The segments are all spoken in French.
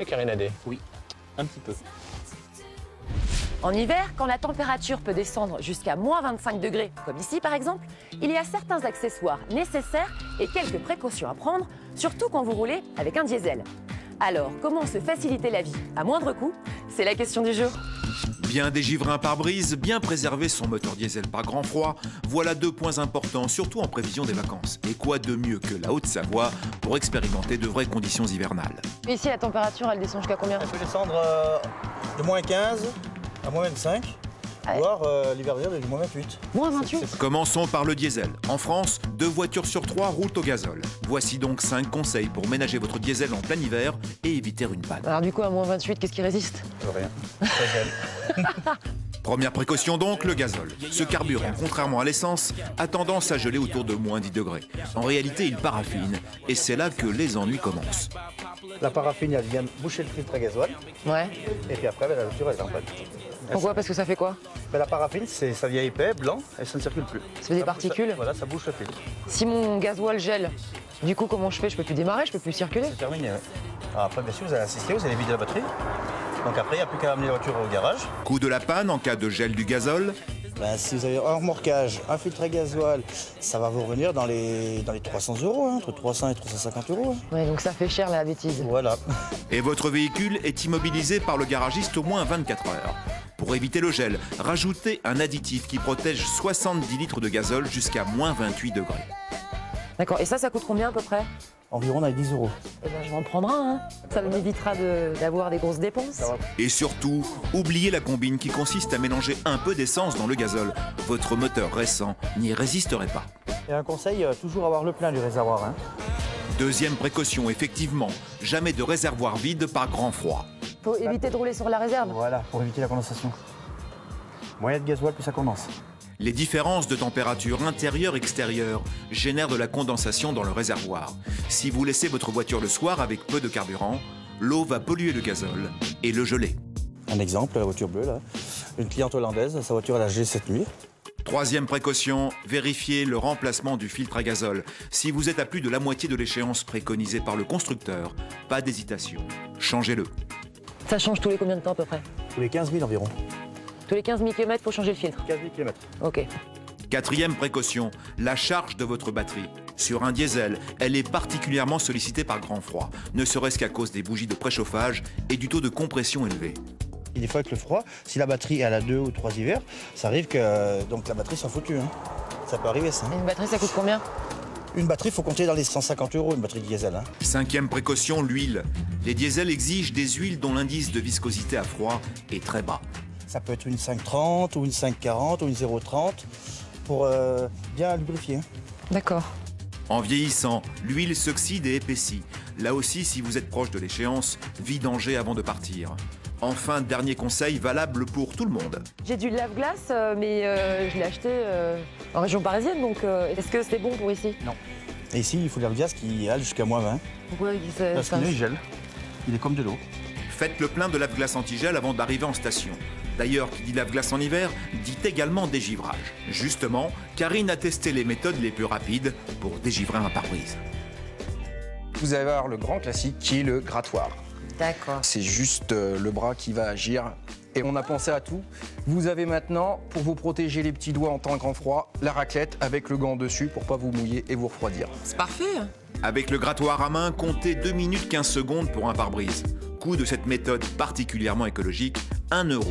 Karine Adé. Oui, un petit peu. En hiver, quand la température peut descendre jusqu'à moins 25 degrés, comme ici par exemple, il y a certains accessoires nécessaires et quelques précautions à prendre, surtout quand vous roulez avec un diesel. Alors, comment se faciliter la vie à moindre coût? C'est la question du jour. Bien dégivrer un pare-brise, bien préserver son moteur diesel par grand froid, voilà deux points importants, surtout en prévision des vacances. Et quoi de mieux que la Haute-Savoie pour expérimenter de vraies conditions hivernales? Ici, la température, elle descend jusqu'à combien? Elle peut descendre de moins 15 à moins 25, voire l'hiver de moins 28. Moins 28? Commençons par le diesel. En France, 2 voitures sur 3 roulent au gazole. Voici donc 5 conseils pour ménager votre diesel en plein hiver et éviter une panne. Alors du coup, à moins 28, qu'est-ce qui résiste? Rien, ça gèle. Première précaution donc, le gazole. Ce carburant, contrairement à l'essence, a tendance à geler autour de moins 10 degrés. En réalité, il paraffine et c'est là que les ennuis commencent. La paraffine, elle vient boucher le filtre à gasoil. Ouais. Et puis après, la voiture, elle est en panne. Pourquoi? Parce que ça fait quoi? La paraffine, ça vient épais, blanc, et ça ne circule plus. Ça fait des particules? Voilà, ça bouche le filtre. Si mon gasoil gèle, du coup, comment je fais? Je peux plus démarrer, je peux plus circuler? C'est terminé, ouais. Alors après, bien sûr, vous allez assister, vous allez vider la batterie. Donc après, il n'y a plus qu'à amener la voiture au garage. Coût de la panne en cas de gel du gazole. Si vous avez un remorquage, un filtre à gasoil, ça va vous revenir dans les 300 €, entre 300 et 350 €. Ouais, donc ça fait cher la bêtise. Voilà. Et votre véhicule est immobilisé par le garagiste au moins 24 heures. Pour éviter le gel, rajoutez un additif qui protège 70 litres de gazole jusqu'à moins 28 degrés. D'accord, et ça coûte combien à peu près? Environ dans les 10 €. Eh ben, je vais en prendre un, hein. Ça m'évitera d'avoir des grosses dépenses. Et surtout, oubliez la combine qui consiste à mélanger un peu d'essence dans le gazole. Votre moteur récent n'y résisterait pas. Et un conseil, toujours avoir le plein du réservoir. Hein. Deuxième précaution, effectivement, jamais de réservoir vide par grand froid. Faut éviter de rouler sur la réserve. Voilà, pour éviter la condensation. Moins il y a de gasoil, plus ça condense. Les différences de température intérieure-extérieure génèrent de la condensation dans le réservoir. Si vous laissez votre voiture le soir avec peu de carburant, l'eau va polluer le gazole et le geler. Un exemple, la voiture bleue, là. Une cliente hollandaise, sa voiture elle a gelé cette nuit. Troisième précaution, vérifiez le remplacement du filtre à gazole. Si vous êtes à plus de la moitié de l'échéance préconisée par le constructeur, pas d'hésitation, changez-le. Ça change tous les combien de temps à peu près? Tous les 15 000 environ. Tous les 15 000 km, faut changer le filtre. 15 000 km. Ok. Quatrième précaution, la charge de votre batterie. Sur un diesel, elle est particulièrement sollicitée par grand froid, ne serait-ce qu'à cause des bougies de préchauffage et du taux de compression élevé. Et des fois avec le froid, si la batterie elle a 2 ou 3 hivers, ça arrive que donc la batterie soit foutue. Hein. Ça peut arriver ça. Une batterie, ça coûte combien? Une batterie, il faut compter dans les 150 €, une batterie diesel. Hein. Cinquième précaution, l'huile. Les diesels exigent des huiles dont l'indice de viscosité à froid est très bas. Ça peut être une 5,30 ou une 5,40 ou une 0,30 pour bien lubrifier. D'accord. En vieillissant, l'huile s'oxyde et épaissit. Là aussi, si vous êtes proche de l'échéance, vidangez avant de partir. Enfin, dernier conseil valable pour tout le monde. J'ai du lave-glace, mais je l'ai acheté en région parisienne, donc est-ce que c'est bon pour ici? Non. Et ici, il faut l'air gaz qui aille jusqu'à moins 20. Pourquoi Parce qu'il gèle. Il est comme de l'eau. Faites le plein de lave-glace anti-gel avant d'arriver en station. D'ailleurs, qui dit lave-glace en hiver, dit également dégivrage. Justement, Karine a testé les méthodes les plus rapides pour dégivrer un pare-brise. Vous allez avoir le grand classique qui est le grattoir. D'accord. C'est juste le bras qui va agir. Et on a pensé à tout. Vous avez maintenant, pour vous protéger les petits doigts en temps de grand froid, la raclette avec le gant dessus pour pas vous mouiller et vous refroidir. C'est parfait. Avec le grattoir à main, comptez 2 minutes 15 secondes pour un pare-brise. Coût de cette méthode particulièrement écologique, 1 €.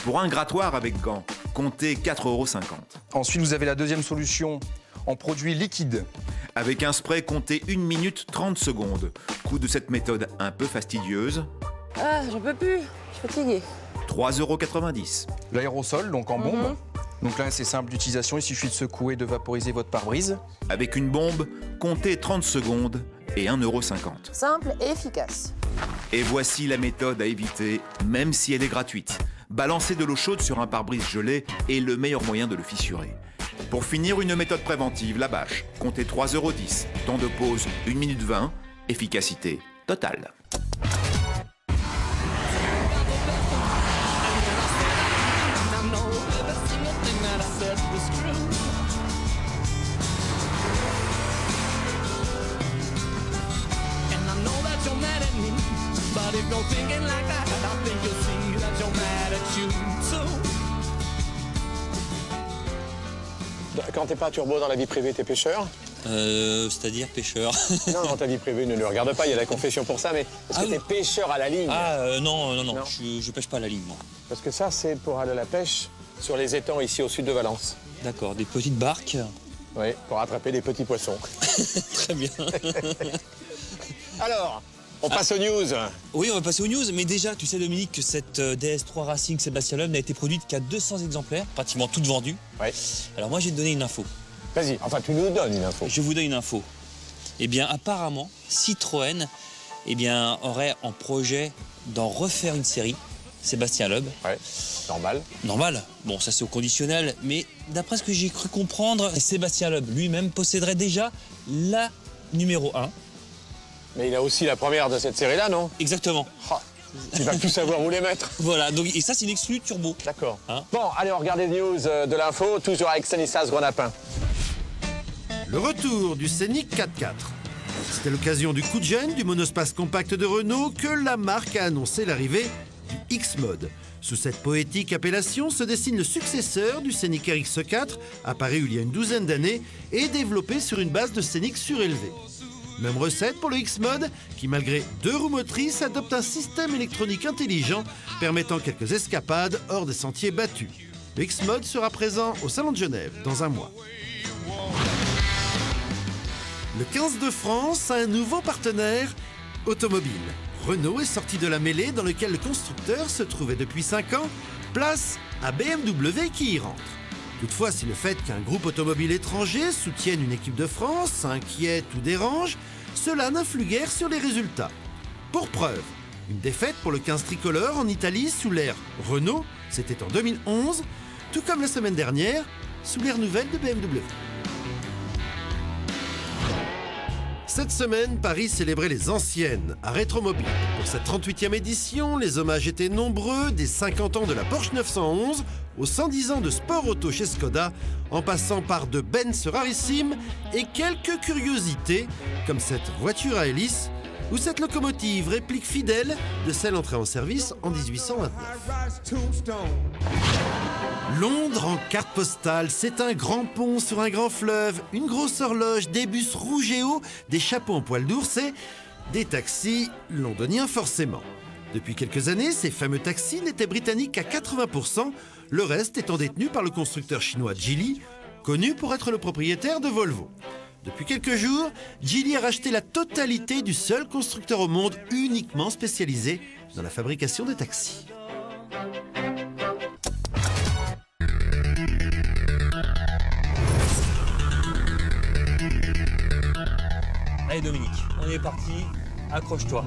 Pour un grattoir avec gants, comptez 4,50 €. Ensuite, vous avez la deuxième solution en produit liquide. Avec un spray, comptez 1 minute 30 secondes. Coût de cette méthode un peu fastidieuse, Ah, j'en peux plus. Je suis fatiguée. 3,90 €. L'aérosol, donc en bombe. Donc là, c'est simple d'utilisation. Il suffit de secouer, de vaporiser votre pare-brise. Avec une bombe, comptez 30 secondes et 1,50 €. Simple et efficace. Et voici la méthode à éviter, même si elle est gratuite. Balancer de l'eau chaude sur un pare-brise gelé est le meilleur moyen de le fissurer. Pour finir, une méthode préventive, la bâche. Comptez 3,10 €. Temps de pause, 1 minute 20. Efficacité totale. But if you're thinking like that, I think you'll see that your attitude too. Quand t'es pas turbo dans la vie privée, t'es pêcheur? C'est-à-dire pêcheur. Non, non, ta vie privée, ne le regarde pas, il y a la confession pour ça, mais est-ce que t'es pêcheur à la ligne? Non, je pêche pas à la ligne, moi. Parce que ça, c'est pour aller à la pêche sur les étangs ici au sud de Valence. D'accord, des petites barques. Oui, pour attraper des petits poissons. Très bien. Alors, on passe aux news. Oui, on va passer aux news, mais déjà, tu sais Dominique que cette DS3 Racing Sébastien Loeb n'a été produite qu'à 200 exemplaires, pratiquement toutes vendues. Oui. Alors moi, je vais te donner une info. Vas-y, enfin, tu nous donnes une info. Je vous donne une info. Eh bien, apparemment, Citroën aurait en projet d'en refaire une série, Sébastien Loeb. Ouais, normal. Normal. Bon, ça c'est au conditionnel, mais d'après ce que j'ai cru comprendre, Sébastien Loeb lui-même posséderait déjà la numéro 1. Mais il a aussi la première de cette série-là, non? Exactement. Oh, tu vas plus savoir où les mettre. Voilà, donc, et ça c'est une exclue turbo. D'accord. Hein? Bon, allez, on regarde les news de l'info, toujours avec Stanislas Grenapin. Le retour du Scénic 4x4. C'était l'occasion du coup de jeune du monospace compact de Renault que la marque a annoncé l'arrivée du X-Mode. Sous cette poétique appellation se dessine le successeur du Scénic RX4, apparu il y a une douzaine d'années et développé sur une base de Scénic surélevé. Même recette pour le X-Mode, qui malgré 2 roues motrices adopte un système électronique intelligent permettant quelques escapades hors des sentiers battus. Le X-Mode sera présent au Salon de Genève dans un mois. Le 15 de France a un nouveau partenaire automobile. Renault est sorti de la mêlée dans laquelle le constructeur se trouvait depuis 5 ans, place à BMW qui y rentre. Toutefois, si le fait qu'un groupe automobile étranger soutienne une équipe de France inquiète ou dérange, cela n'influe guère sur les résultats. Pour preuve, une défaite pour le 15 tricolore en Italie sous l'ère Renault, c'était en 2011, tout comme la semaine dernière, sous l'ère nouvelle de BMW. Cette semaine, Paris célébrait les anciennes à Rétromobile. Pour cette 38e édition, les hommages étaient nombreux, des 50 ans de la Porsche 911 aux 110 ans de sport auto chez Skoda, en passant par de Benz rarissimes et quelques curiosités, comme cette voiture à hélice ou cette locomotive réplique fidèle de celle entrée en service en 1829. Londres en carte postale, c'est un grand pont sur un grand fleuve, une grosse horloge, des bus rouges et hauts, des chapeaux en poil d'ours et des taxis londoniens forcément. Depuis quelques années, ces fameux taxis n'étaient britanniques qu'à 80%, le reste étant détenu par le constructeur chinois Geely, connu pour être le propriétaire de Volvo. Depuis quelques jours, Geely a racheté la totalité du seul constructeur au monde uniquement spécialisé dans la fabrication de taxis. Allez Dominique, on est parti, accroche-toi.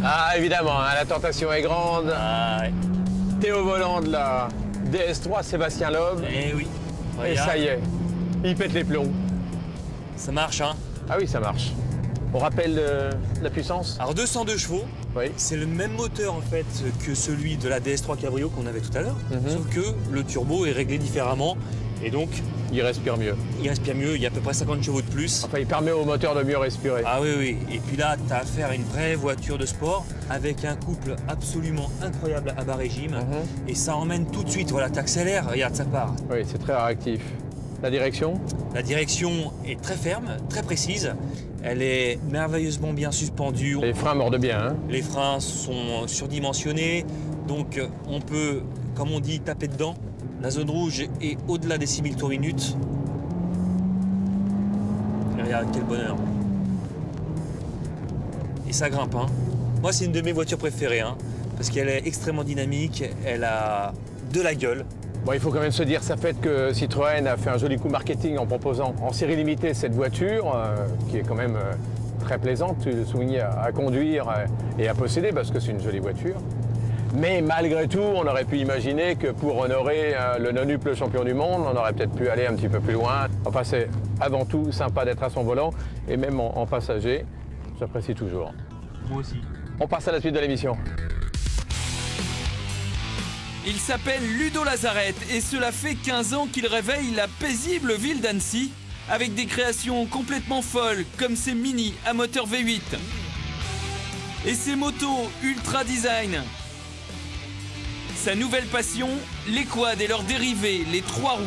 Ah, évidemment, hein, la tentation est grande. Ah ouais. T'es au volant de la DS3 Sébastien Loeb. Eh oui. Et Regarde. ça y est, il pète les plombs. Ça marche, hein. Ah oui, ça marche. On rappelle la puissance? Alors 202 chevaux, Oui. c'est le même moteur en fait que celui de la DS3 Cabrio qu'on avait tout à l'heure, sauf que le turbo est réglé différemment et donc Il respire mieux. il respire mieux, il y a à peu près 50 chevaux de plus. Enfin, il permet au moteur de mieux respirer. Ah oui, oui, et puis là, tu as affaire à une vraie voiture de sport avec un couple absolument incroyable à bas régime et ça emmène tout de suite, voilà, t'accélères, regarde, ça part. Oui, c'est très réactif. La direction? La direction est très ferme, très précise, elle est merveilleusement bien suspendue. Les freins mordent bien, hein? Les freins sont surdimensionnés, donc on peut, comme on dit, taper dedans. La zone rouge est au-delà des 6000 tours minute. Et regarde quel bonheur. Et ça grimpe, hein. Moi, c'est une de mes voitures préférées, hein, parce qu'elle est extrêmement dynamique, elle a de la gueule. Bon, il faut quand même se dire, ça fait que Citroën a fait un joli coup marketing en proposant en série limitée cette voiture, qui est quand même très plaisante, tu le soulignes, à conduire et à posséder, parce que c'est une jolie voiture. Mais malgré tout, on aurait pu imaginer que pour honorer le nonuple champion du monde, on aurait peut-être pu aller un petit peu plus loin. Enfin, c'est avant tout sympa d'être à son volant, et même en passager, j'apprécie toujours. Moi aussi. On passe à la suite de l'émission. Il s'appelle Ludo Lazarette et cela fait 15 ans qu'il réveille la paisible ville d'Annecy avec des créations complètement folles comme ces Mini à moteur V8. Et ses motos ultra design. Sa nouvelle passion, les quads et leurs dérivés, les 3 roues.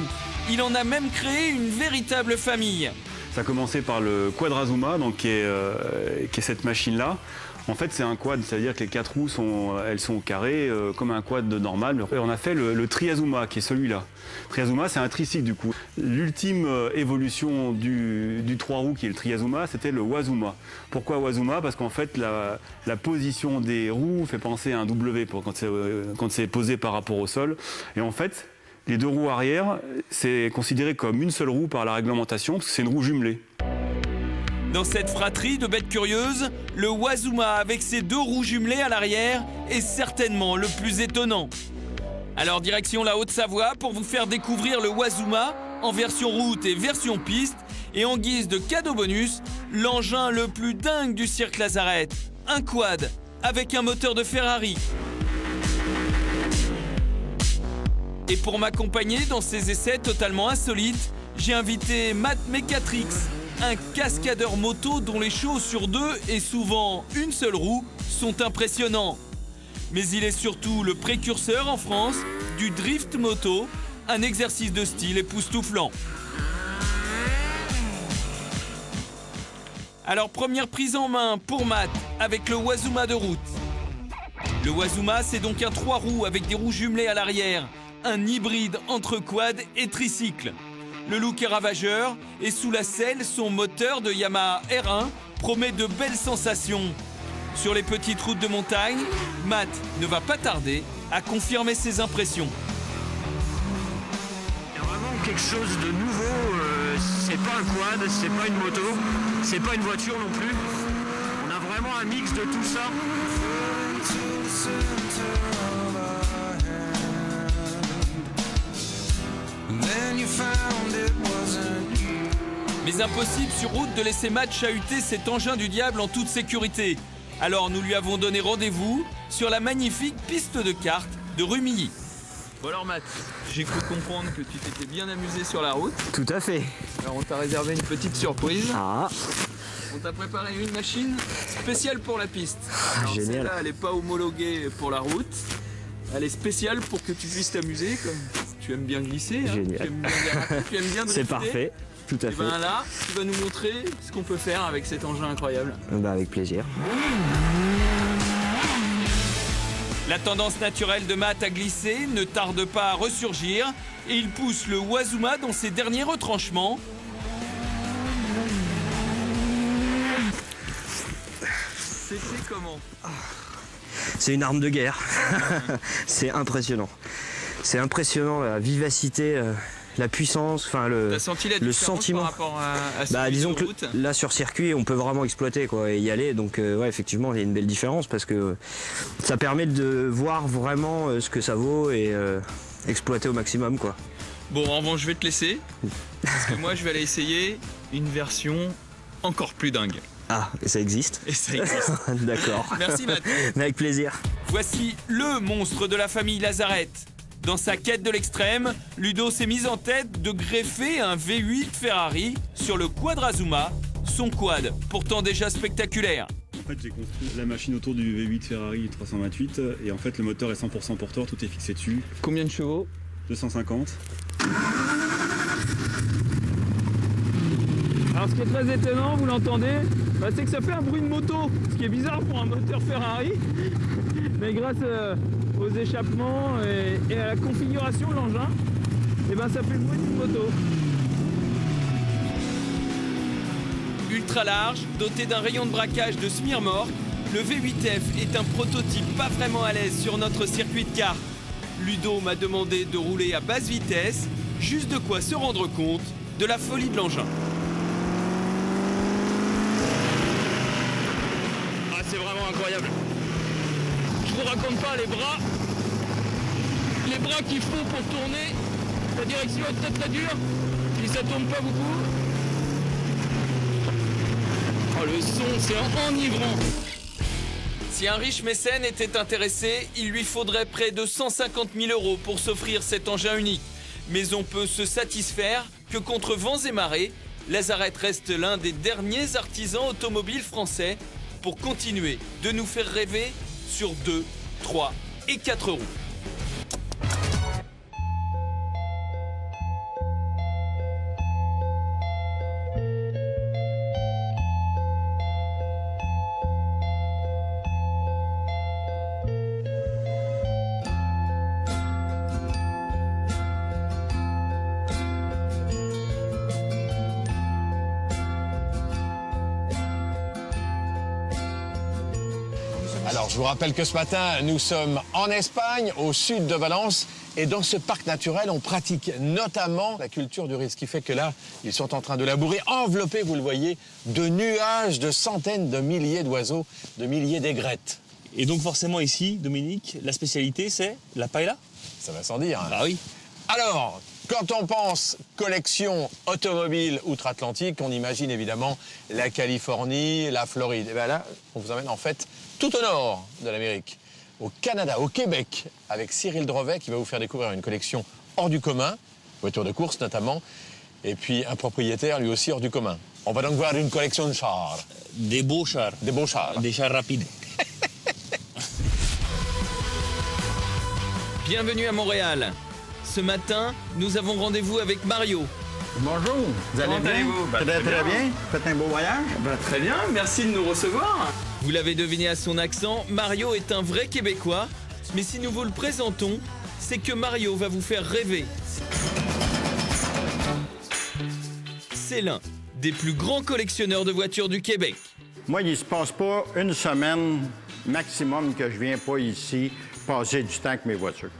Il en a même créé une véritable famille. Ça a commencé par le Quadrazuma, donc qui est cette machine-là. En fait, c'est un quad, c'est-à-dire que les 4 roues sont au carré, comme un quad normal. Et on a fait le Triazuma, qui est celui-là. Triazuma, c'est un tricycle du coup. L'ultime évolution du 3 roues, qui est le Triazuma, c'était le Wazuma. Pourquoi Wazuma? Parce qu'en fait, la position des roues fait penser à un W quand c'est posé par rapport au sol. Et en fait, les 2 roues arrière, c'est considéré comme une seule roue par la réglementation, parce que c'est une roue jumelée. Dans cette fratrie de bêtes curieuses, le Wazuma avec ses 2 roues jumelées à l'arrière est certainement le plus étonnant. Alors direction la Haute-Savoie pour vous faire découvrir le Wazuma en version route et version piste. Et en guise de cadeau bonus, l'engin le plus dingue du cirque Lazareth, un quad avec un moteur de Ferrari. Et pour m'accompagner dans ces essais totalement insolites, j'ai invité Matt Mecatrix, un cascadeur moto dont les shows sur 2 et souvent une seule roue sont impressionnants. Mais il est surtout le précurseur en France du drift moto, un exercice de style époustouflant. Alors première prise en main pour Matt avec le Wazuma de route. Le Wazuma, c'est donc un 3 roues avec des roues jumelées à l'arrière, un hybride entre quad et tricycle. Le look est ravageur et sous la selle, son moteur de Yamaha R1 promet de belles sensations. Sur les petites routes de montagne, Matt ne va pas tarder à confirmer ses impressions. Il y a vraiment quelque chose de nouveau, c'est pas un quad, c'est pas une moto, c'est pas une voiture non plus. On a vraiment un mix de tout ça. Mais impossible sur route de laisser Matt chahuter cet engin du diable en toute sécurité. Alors nous lui avons donné rendez-vous sur la magnifique piste de kart de Rumilly. Bon alors Matt, j'ai cru comprendre que tu t'étais bien amusé sur la route. Tout à fait. Alors on t'a réservé une petite surprise. Ah. On t'a préparé une machine spéciale pour la piste. Alors génial. Celle-là, elle n'est pas homologuée pour la route. Elle est spéciale pour que tu puisses t'amuser, comme tu aimes bien glisser. Hein. Génial. Tu aimes bien déraper, tu aimes bien drifter. C'est parfait, tout à Et fait. ben là, tu vas nous montrer ce qu'on peut faire avec cet engin incroyable. Bah avec plaisir. La tendance naturelle de Matt à glisser ne tarde pas à ressurgir et il pousse le Wazuma dans ses derniers retranchements. C'était comment? C'est une arme de guerre. C'est impressionnant. C'est impressionnant la vivacité, la puissance, enfin T'as senti la le différence sentiment. par rapport à Bah, celui disons de que route? là sur circuit on peut vraiment exploiter quoi, et y aller, donc ouais, effectivement il y a une belle différence parce que ça permet de voir vraiment ce que ça vaut et exploiter au maximum quoi. Bon, en revanche, je vais te laisser parce que moi je vais aller essayer une version encore plus dingue. Ah, et ça existe? Et ça existe. D'accord. Merci Matt. Avec plaisir. Voici le monstre de la famille Lazareth. Dans sa quête de l'extrême, Ludo s'est mis en tête de greffer un V8 Ferrari sur le Quadrazuma, son quad, pourtant déjà spectaculaire. En fait, j'ai construit la machine autour du V8 Ferrari 328 et en fait, le moteur est 100% porteur, tout est fixé dessus. Combien de chevaux? 250. Alors ce qui est très étonnant, vous l'entendez, c'est que ça fait un bruit de moto, ce qui est bizarre pour un moteur Ferrari. Mais grâce aux échappements et à la configuration de l'engin, ça fait le bruit d'une moto. Ultra large, doté d'un rayon de braquage de semi-remorque, le V8F est un prototype pas vraiment à l'aise sur notre circuit de kart. Ludo m'a demandé de rouler à basse vitesse, juste de quoi se rendre compte de la folie de l'engin. Ah, c'est vraiment incroyable. Je vous raconte pas les bras qu'il faut pour tourner. La direction est très très dure, puis ça tourne pas beaucoup. Oh, le son, c'est enivrant. Si un riche mécène était intéressé, il lui faudrait près de 150 000 € pour s'offrir cet engin unique. Mais on peut se satisfaire que contre vents et marées, Lazareth reste l'un des derniers artisans automobiles français pour continuer de nous faire rêver sur 2, 3 et 4 roues. Alors, je vous rappelle que ce matin, nous sommes en Espagne, au sud de Valence. Et dans ce parc naturel, on pratique notamment la culture du riz. Ce qui fait que là, ils sont en train de labourer, enveloppés, vous le voyez, de nuages, de centaines de milliers d'oiseaux, de milliers d'aigrettes. Et donc forcément ici, Dominique, la spécialité, c'est la paella? Ça va sans dire. Hein. Ah oui. Alors, quand on pense collection automobile outre-Atlantique, on imagine évidemment la Californie, la Floride. Et bien là, on vous emmène en fait tout au nord de l'Amérique, au Canada, au Québec, avec Cyril Drevet qui va vous faire découvrir une collection hors du commun, voitures de course notamment, et puis un propriétaire lui aussi hors du commun. On va donc voir une collection de chars. Des beaux chars. Des beaux chars. Des chars rapides. Bienvenue à Montréal. Ce matin, nous avons rendez-vous avec Mario. Bonjour, vous allez bien? Très bien. Faites un beau voyage? Très bien, merci de nous recevoir. Vous l'avez deviné à son accent, Mario est un vrai Québécois. Mais si nous vous le présentons, c'est que Mario va vous faire rêver. C'est l'un des plus grands collectionneurs de voitures du Québec. Moi, il ne se passe pas une semaine maximum que je viens pas ici passer du temps avec mes voitures.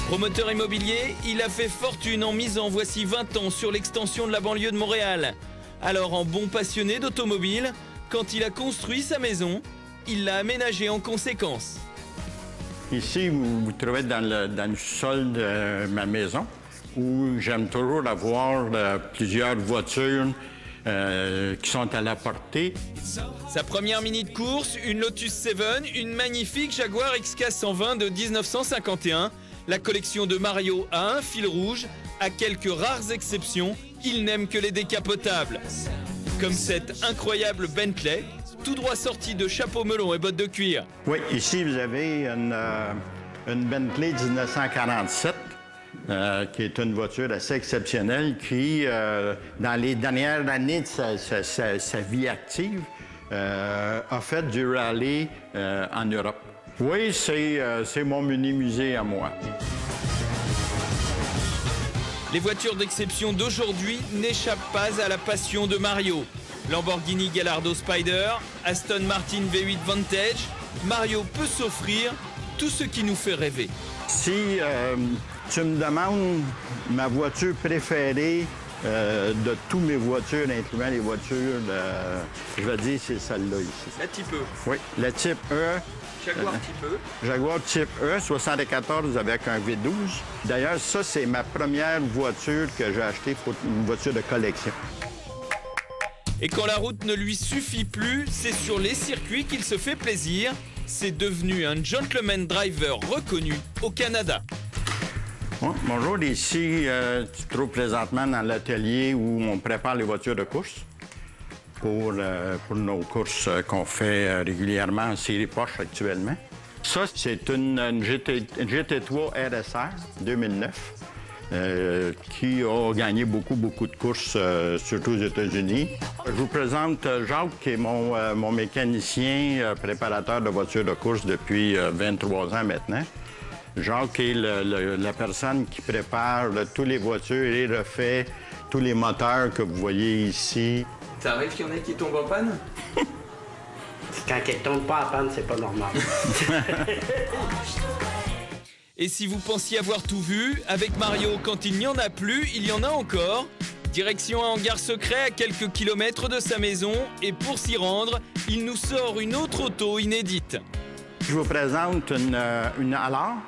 Promoteur immobilier, il a fait fortune en misant voici 20 ans sur l'extension de la banlieue de Montréal. Alors en bon passionné d'automobile, quand il a construit sa maison, il l'a aménagée en conséquence. Ici, vous trouvez dans le sol de ma maison, où j'aime toujours avoir plusieurs voitures qui sont à la portée. Sa première mini de course, une Lotus 7, une magnifique Jaguar XK 120 de 1951. La collection de Mario a un fil rouge. À quelques rares exceptions, il n'aime que les décapotables. Comme cette incroyable Bentley, tout droit sortie de chapeau melon et bottes de cuir. Oui, ici, vous avez une Bentley 1947, qui est une voiture assez exceptionnelle qui, dans les dernières années de sa vie active, a fait du rallye en Europe. Oui, c'est mon mini-musée à moi. Les voitures d'exception d'aujourd'hui n'échappent pas à la passion de Mario. Lamborghini Gallardo Spider, Aston Martin V8 Vantage, Mario peut s'offrir tout ce qui nous fait rêver. Si tu me demandes ma voiture préférée de toutes mes voitures, incluant les voitures, je vais dire c'est celle-là ici. La Type E. Oui, la Type E. Jaguar Type E. Jaguar Type E, 74 avec un V12. D'ailleurs, ça, c'est ma première voiture que j'ai achetée pour une voiture de collection. Et quand la route ne lui suffit plus, c'est sur les circuits qu'il se fait plaisir. C'est devenu un gentleman driver reconnu au Canada. Bon, bonjour, ici, tu te trouves présentement dans l'atelier où on prépare les voitures de course pour nos courses qu'on fait régulièrement en série Porsche actuellement. Ça, c'est une GT3 RSR 2009 qui a gagné beaucoup de courses, surtout aux États-Unis. Je vous présente Jacques, qui est mon mécanicien préparateur de voitures de course depuis 23 ans maintenant. Jacques est la personne qui prépare tous les voitures et refait tous les moteurs que vous voyez ici. Ça arrive qu'il y en ait qui tombent en panne? Quand elle tombe pas en panne, c'est pas normal. Et si vous pensiez avoir tout vu, avec Mario, quand il n'y en a plus, il y en a encore. Direction un hangar secret à quelques kilomètres de sa maison. Et pour s'y rendre, il nous sort une autre auto inédite. Je vous présente une Allard,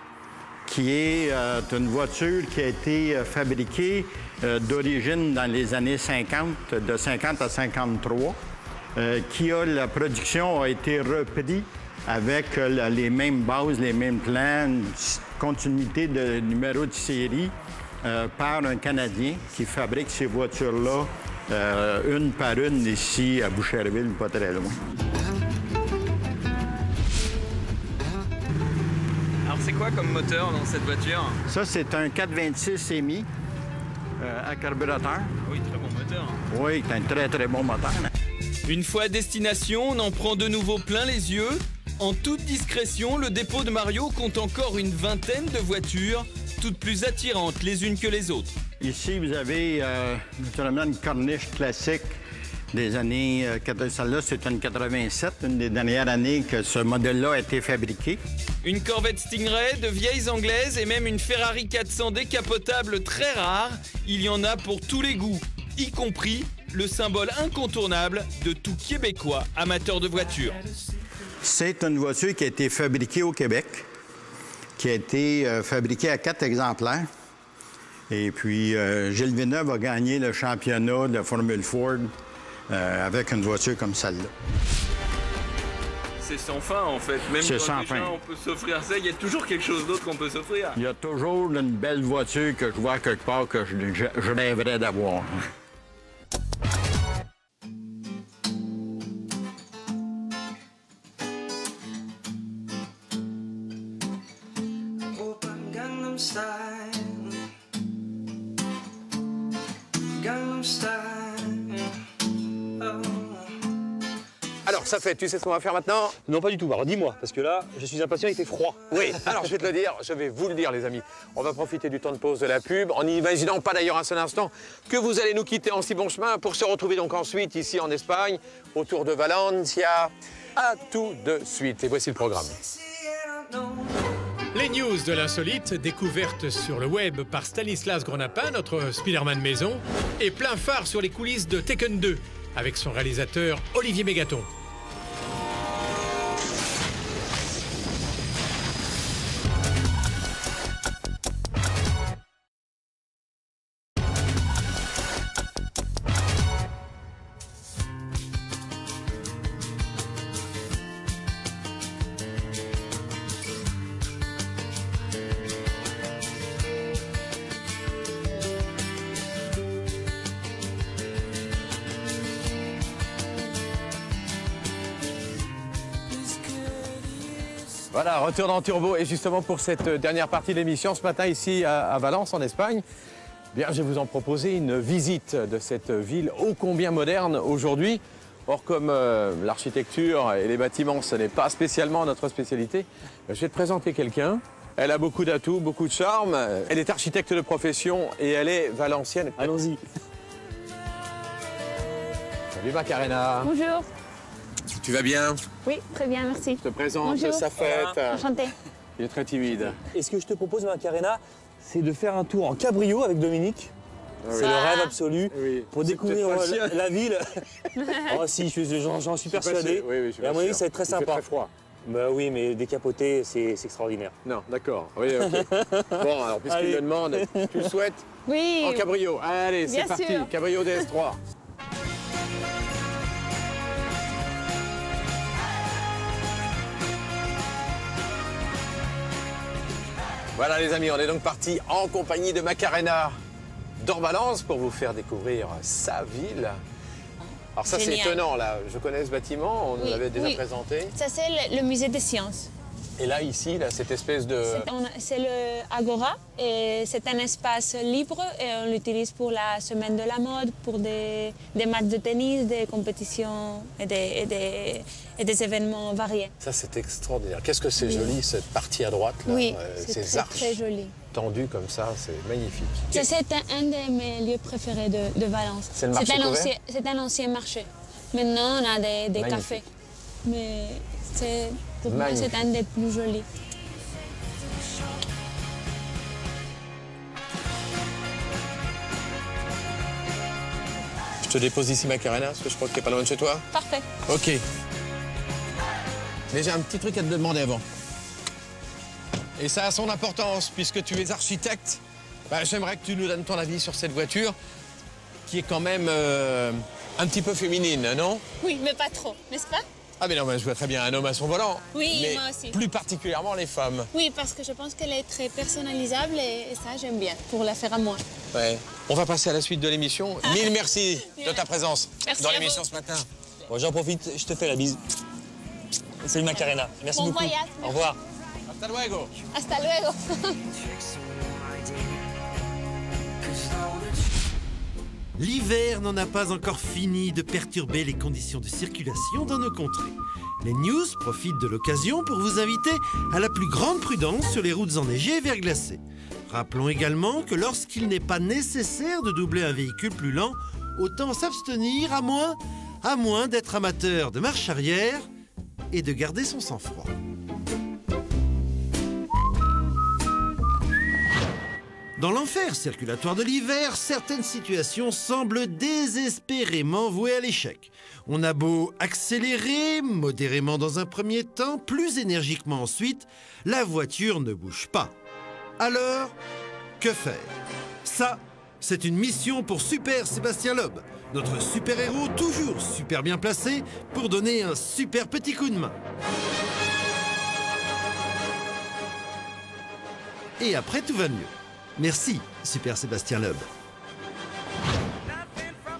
qui est une voiture qui a été fabriquée d'origine dans les années 50, de 50 à 53, la production a été reprise avec les mêmes bases, les mêmes plans, une continuité de numéro de série par un Canadien qui fabrique ces voitures-là une par une ici à Boucherville, pas très loin. Alors c'est quoi comme moteur dans cette voiture? Ça, c'est un 426 EMI à carburateur. Oui, très bon moteur. Oui, c'est un très, très bon moteur. Une fois à destination, on en prend de nouveau plein les yeux. En toute discrétion, le dépôt de Mario compte encore une vingtaine de voitures, toutes plus attirantes les unes que les autres. Ici, vous avez naturellement une corniche classique des années... Celle-là, c'est une 87, une des dernières années que ce modèle-là a été fabriqué. Une Corvette Stingray, de vieilles anglaises et même une Ferrari 400 décapotable très rare. Il y en a pour tous les goûts, y compris le symbole incontournable de tout Québécois amateur de voitures. C'est une voiture qui a été fabriquée au Québec, qui a été fabriquée à 4 exemplaires. Et puis, Gilles Villeneuve a gagné le championnat de la Formule Ford avec une voiture comme celle-là. C'est sans fin, en fait. Même quand déjà on peut s'offrir ça, il y a toujours quelque chose d'autre qu'on peut s'offrir. Il y a toujours une belle voiture que je vois quelque part que je rêverais d'avoir. Alors, ça fait, tu sais ce qu'on va faire maintenant? Non, pas du tout. Alors, dis-moi, parce que là, je suis impatient, il fait froid. Oui, alors je vais te le dire, je vais vous le dire, les amis. On va profiter du temps de pause de la pub, en n'imaginant pas d'ailleurs un seul instant que vous allez nous quitter en si bon chemin pour se retrouver donc ensuite ici en Espagne, autour de Valencia. À tout de suite. Et voici le programme. Les news de l'insolite, découvertes sur le web par Stanislas Grenapin, notre Spider-Man maison, et plein phare sur les coulisses de Tekken 2, avec son réalisateur Olivier Mégaton. Voilà, retour dans Turbo. Et justement pour cette dernière partie de l'émission, ce matin ici à Valence, en Espagne, bien, je vais vous en proposer une visite de cette ville ô combien moderne aujourd'hui. Or, comme l'architecture et les bâtiments, ce n'est pas spécialement notre spécialité, je vais te présenter quelqu'un. Elle a beaucoup d'atouts, beaucoup de charme. Elle est architecte de profession et elle est valencienne. Allons-y. Salut Macarena. Bonjour. Tu vas bien? Oui, très bien, merci. Je te présente Safette. Enchantée. Il est très timide. Et ce que je te propose, Macarena, c'est de faire un tour en cabriot avec Dominique. Ah oui. C'est le rêve absolu pour C'est découvrir peut-être pas la ville. Oh si, j'en suis persuadé. Oui, je suis Et à mon avis, sûr. ça va être très Il fait sympa. très froid. Bah oui, mais décapoter, c'est extraordinaire. Non, d'accord. Oui, ok. Bon, alors puisqu'il le demande, tu le souhaites? Oui. En cabriot. Allez, c'est Bien parti. sûr. Cabriot DS3. Voilà les amis, on est donc parti en compagnie de Macarena dans Valence pour vous faire découvrir sa ville. Alors ça c'est Génial. étonnant là, je connais ce bâtiment, on nous l'avait déjà présenté. Ça, c'est le musée des sciences. Et là ici, là, cette espèce de... C'est le Agora, et c'est un espace libre et on l'utilise pour la semaine de la mode, pour des matchs de tennis, des compétitions et des événements variés. Ça c'est extraordinaire. Qu'est-ce que c'est Oui. joli cette partie à droite là, Oui, ces c'est arches très joli. tendues comme ça, c'est magnifique. Ça, c'est un de mes lieux préférés de Valence. C'est le marché couvert? C'est un ancien marché. Maintenant, on a des Magnifique. cafés. Mais pour moi, c'est un des plus jolis. Je te dépose ici Macarena, parce que je crois que t'es pas loin de chez toi. Parfait. Ok. Déjà un petit truc à te demander avant. Et ça a son importance, puisque tu es architecte. Bah, j'aimerais que tu nous donnes ton avis sur cette voiture, qui est quand même un petit peu féminine, non? Oui, mais pas trop, n'est-ce pas? Ah mais non, mais je vois très bien un homme à son volant. Oui, mais moi aussi. plus particulièrement les femmes. Oui, parce que je pense qu'elle est très personnalisable et ça, j'aime bien, pour la faire à moi. Ouais. On va passer à la suite de l'émission. Mille merci de ta présence dans l'émission ce matin. Bon, j'en profite, je te fais la bise. Salut Macarena, merci beaucoup. Bon voyage. Au revoir. Hasta luego. Hasta luego. L'hiver n'en a pas encore fini de perturber les conditions de circulation dans nos contrées. Les news profitent de l'occasion pour vous inviter à la plus grande prudence sur les routes enneigées et verglacées. Rappelons également que lorsqu'il n'est pas nécessaire de doubler un véhicule plus lent, autant s'abstenir à moins d'être amateur de marche arrière et de garder son sang-froid. Dans l'enfer circulatoire de l'hiver, certaines situations semblent désespérément vouées à l'échec. On a beau accélérer, modérément dans un premier temps, plus énergiquement ensuite, la voiture ne bouge pas. Alors, que faire? Ça, c'est une mission pour Super Sébastien Loeb, notre super-héros toujours super bien placé pour donner un super petit coup de main. Et après, tout va mieux. Merci, Super Sébastien Loeb.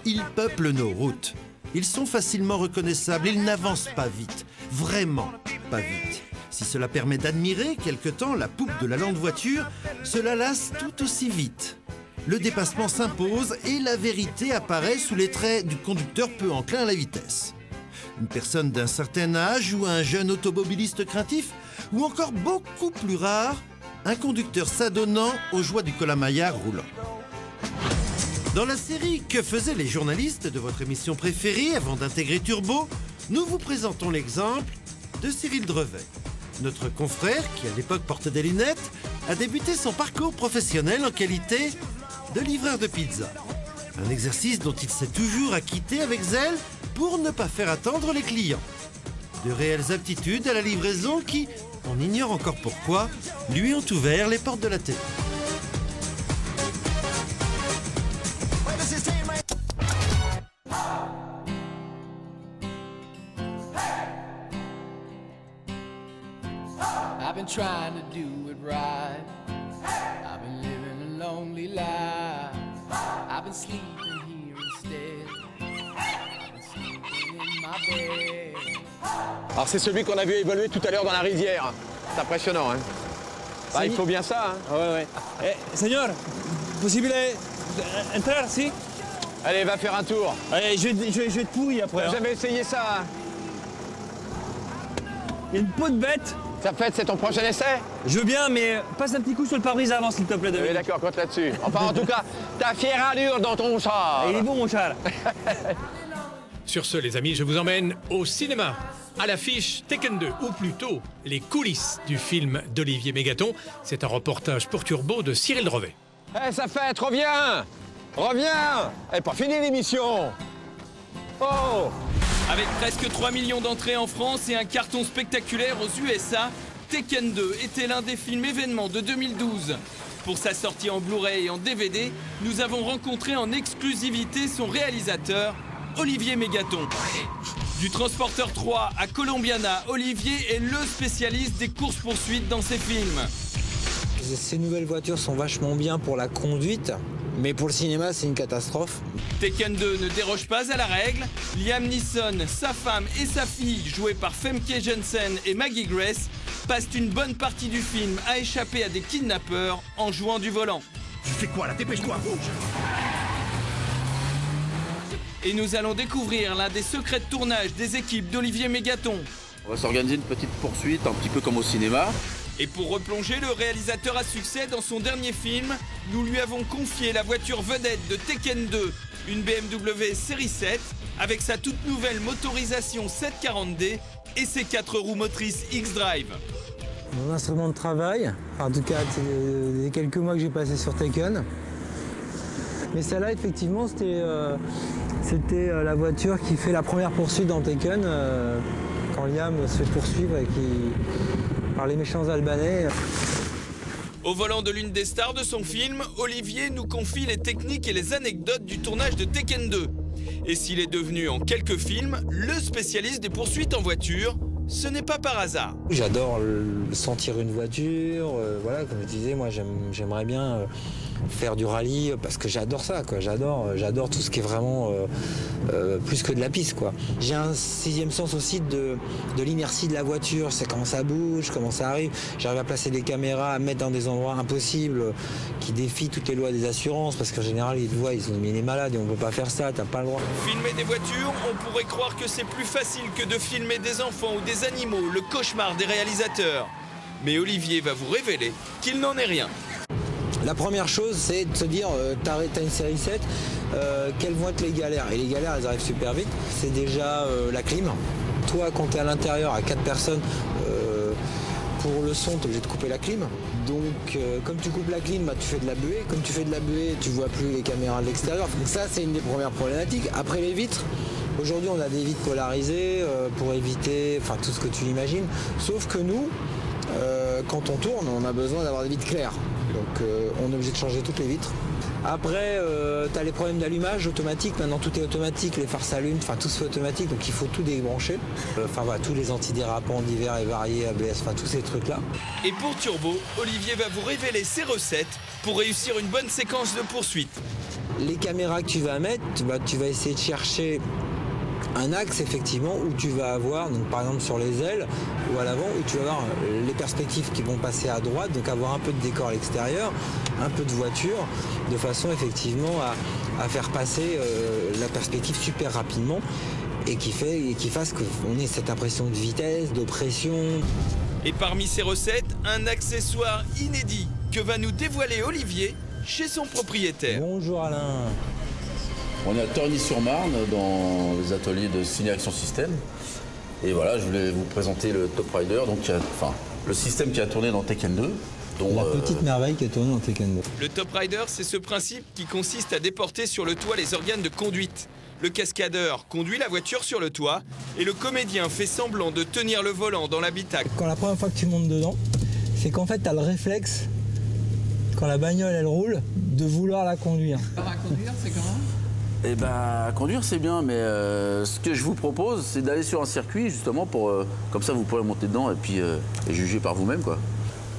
Ils peuplent nos routes. Ils sont facilement reconnaissables, ils n'avancent pas vite. Vraiment pas vite. Si cela permet d'admirer quelque temps la poupe de la lente voiture, cela lasse tout aussi vite. Le dépassement s'impose et la vérité apparaît sous les traits du conducteur peu enclin à la vitesse. Une personne d'un certain âge ou un jeune automobiliste craintif, ou encore beaucoup plus rare, un conducteur s'adonnant aux joies du colamaillard roulant. Dans la série « Que faisaient les journalistes » de votre émission préférée avant d'intégrer Turbo, nous vous présentons l'exemple de Cyril Drevet. Notre confrère, qui à l'époque portait des lunettes, a débuté son parcours professionnel en qualité de livreur de pizza. Un exercice dont il s'est toujours acquitté avec zèle pour ne pas faire attendre les clients. De réelles aptitudes à la livraison qui, on ignore encore pourquoi, lui ont ouvert les portes de la télé. I've been trying to do it right. I've been living a lonely life. I've been sleeping here instead. I've been sleeping in my bed. Alors c'est celui qu'on a vu évoluer tout à l'heure dans la rivière. C'est impressionnant, hein. Bah, il faut bien ça, hein. Ah ouais, ouais. Eh, señor, possible entrar, si? Allez, va faire un tour. Allez, je vais te pourrir après. T'as jamais essayé ça, hein? Il y a une peau de bête. Ça fait, c'est ton prochain essai? Je veux bien, mais passe un petit coup sur le pare-brise avant, s'il te plaît, David. Oui, d'accord, compte là-dessus. Enfin, en tout cas, ta fière allure dans ton char. Il est bon, mon char. Sur ce, les amis, je vous emmène au cinéma. À l'affiche Tekken 2, ou plutôt les coulisses du film d'Olivier Mégaton. C'est un reportage pour Turbo de Cyril Drevet. Eh, ça fait, reviens! Reviens! Elle n'est pas finie l'émission! Oh! Avec presque 3 millions d'entrées en France et un carton spectaculaire aux USA, Tekken 2 était l'un des films événements de 2012. Pour sa sortie en Blu-ray et en DVD, nous avons rencontré en exclusivité son réalisateur, Olivier Mégaton. Du Transporteur 3 à Colombiana, Olivier est le spécialiste des courses-poursuites dans ses films. Ces nouvelles voitures sont vachement bien pour la conduite, mais pour le cinéma, c'est une catastrophe. Tekken 2 ne déroge pas à la règle. Liam Neeson, sa femme et sa fille, jouées par Femke Jensen et Maggie Grace, passent une bonne partie du film à échapper à des kidnappeurs en jouant du volant. Tu fais quoi là? Dépêche-toi, bouge! Et nous allons découvrir l'un des secrets de tournage des équipes d'Olivier Mégaton. On va s'organiser une petite poursuite, un petit peu comme au cinéma. Et pour replonger le réalisateur à succès dans son dernier film, nous lui avons confié la voiture vedette de Tekken 2, une BMW Série 7, avec sa toute nouvelle motorisation 740D et ses 4 roues motrices X-Drive. Mon instrument de travail, en tout cas les quelques mois que j'ai passé sur Tekken. Mais celle-là, effectivement, c'était la voiture qui fait la première poursuite dans Tekken, quand Liam se fait poursuivre par les méchants Albanais. Au volant de l'une des stars de son film, Olivier nous confie les techniques et les anecdotes du tournage de Tekken 2. Et s'il est devenu en quelques films le spécialiste des poursuites en voiture, ce n'est pas par hasard. J'adore sentir une voiture, voilà, comme je disais, moi j'aimerais bien faire du rallye parce que j'adore ça, quoi. J'adore tout ce qui est vraiment plus que de la piste, quoi. J'ai un sixième sens aussi de l'inertie de la voiture, c'est comment ça bouge, comment ça arrive. J'arrive à placer des caméras, à mettre dans des endroits impossibles qui défient toutes les lois des assurances parce qu'en général ils te voient, ils ont mis les malades et on peut pas faire ça, t'as pas le droit. Filmer des voitures, on pourrait croire que c'est plus facile que de filmer des enfants ou des animaux, le cauchemar des réalisateurs. Mais Olivier va vous révéler qu'il n'en est rien. La première chose, c'est de se dire, t'as une série 7, quelles vont être les galères? Et les galères, elles arrivent super vite. C'est déjà la clim. Toi, quand t'es à l'intérieur, à 4 personnes, pour le son, t'es obligé de couper la clim. Donc, comme tu coupes la clim, bah, tu fais de la buée. Comme tu fais de la buée, tu vois plus les caméras de l'extérieur. Donc ça, c'est une des premières problématiques. Après les vitres, aujourd'hui, on a des vitres polarisées pour éviter tout ce que tu imagines. Sauf que nous, quand on tourne, on a besoin d'avoir des vitres claires. Donc on est obligé de changer toutes les vitres. Après, tu as les problèmes d'allumage automatique. Maintenant, tout est automatique. Les phares s'allument, tout se fait automatique. Donc il faut tout débrancher. Voilà, tous les antidérapants divers et variés, ABS, tous ces trucs-là. Et pour Turbo, Olivier va vous révéler ses recettes pour réussir une bonne séquence de poursuite. Les caméras que tu vas mettre, tu vas essayer de chercher un axe effectivement où tu vas avoir, donc par exemple sur les ailes ou à l'avant, où tu vas avoir les perspectives qui vont passer à droite, donc avoir un peu de décor à l'extérieur, un peu de voiture, de façon effectivement à faire passer la perspective super rapidement et qui fasse qu'on ait cette impression de vitesse, de pression. Et parmi ces recettes, un accessoire inédit que va nous dévoiler Olivier chez son propriétaire. Bonjour Alain. On est à Torigny-sur-Marne, dans les ateliers de Ciné Action System. Et voilà, je voulais vous présenter le Top Rider, donc, le système qui a tourné dans Tekken 2. Dont, la petite merveille qui a tourné dans Tekken 2. Le Top Rider, c'est ce principe qui consiste à déporter sur le toit les organes de conduite. Le cascadeur conduit la voiture sur le toit et le comédien fait semblant de tenir le volant dans l'habitacle. Quand la première fois que tu montes dedans, c'est qu'en fait, tu as le réflexe, quand la bagnole elle roule, de vouloir la conduire. À conduire, c'est comment ? Eh ben, conduire c'est bien, mais ce que je vous propose, c'est d'aller sur un circuit justement pour, comme ça vous pourrez monter dedans et puis et juger par vous-même, quoi.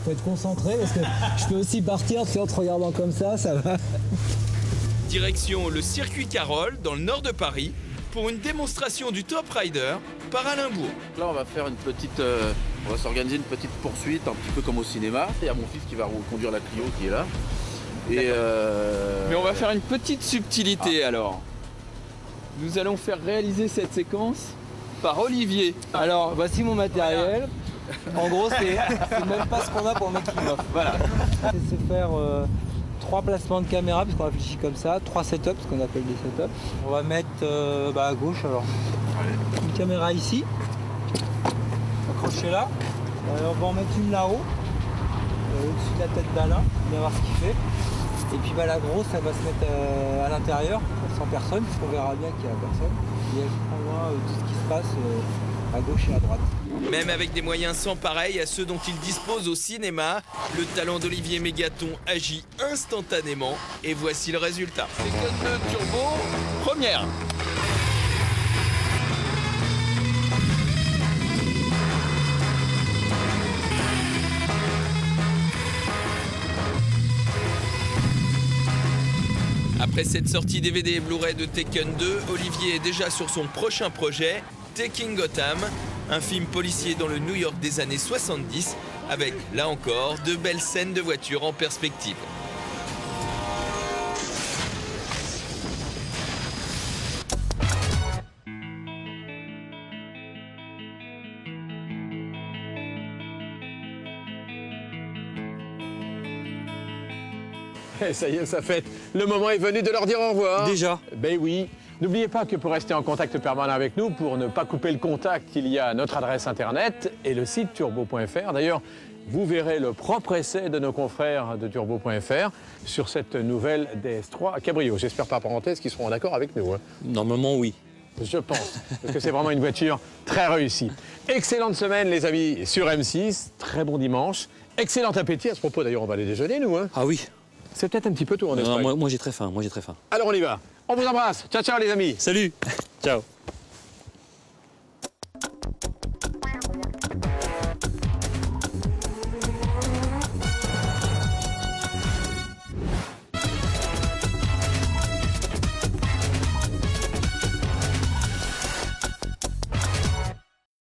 Faut être concentré parce que je peux aussi partir en te regardant comme ça va. Direction le circuit Carole dans le nord de Paris pour une démonstration du Top Rider par Alain Bourg. Là, on va faire une petite, on va s'organiser une petite poursuite, un petit peu comme au cinéma. Il y a mon fils qui va conduire la Clio qui est là. Et mais on va faire une petite subtilité alors. Nous allons faire réaliser cette séquence par Olivier. Alors, voici mon matériel. En gros, c'est même pas ce qu'on a pour mettre making-of. Voilà. C'est faire 3 placements de caméra, puisqu'on réfléchit comme ça, 3 setups, ce qu'on appelle des setups. On va mettre à gauche alors. Une caméra ici, accrochée là. On va en mettre une là-haut, au-dessus de la tête d'Alain, on va voir ce qu'il fait. Et puis la grosse, elle va se mettre à l'intérieur, sans personne, puisqu'on verra bien qu'il n'y a personne. Et elle prendra tout ce qui se passe à gauche et à droite. Même avec des moyens sans pareil à ceux dont il dispose au cinéma, le talent d'Olivier Mégaton agit instantanément et voici le résultat. Tekken 2 Turbo, première. Après cette sortie DVD et Blu-ray de Tekken 2, Olivier est déjà sur son prochain projet, Taking Gotham, un film policier dans le New York des années 70, avec, là encore, de belles scènes de voitures en perspective. Et ça y est, ça fait. Le moment est venu de leur dire au revoir. Déjà. Ben oui. N'oubliez pas que pour rester en contact permanent avec nous, pour ne pas couper le contact, il y a notre adresse internet et le site turbo.fr. D'ailleurs, vous verrez le propre essai de nos confrères de turbo.fr sur cette nouvelle DS3 Cabrio. J'espère par parenthèse qu'ils seront d'accord avec nous. Hein. Normalement, oui. Je pense, parce que c'est vraiment une voiture très réussie. Excellente semaine, les amis, sur M6. Très bon dimanche. Excellent appétit. À ce propos, d'ailleurs, on va aller déjeuner, nous. Hein. Ah oui. C'est peut-être un petit peu tôt en Espagne. Non, moi j'ai très faim, Alors on y va. On vous embrasse. Ciao, ciao les amis. Salut. Ciao.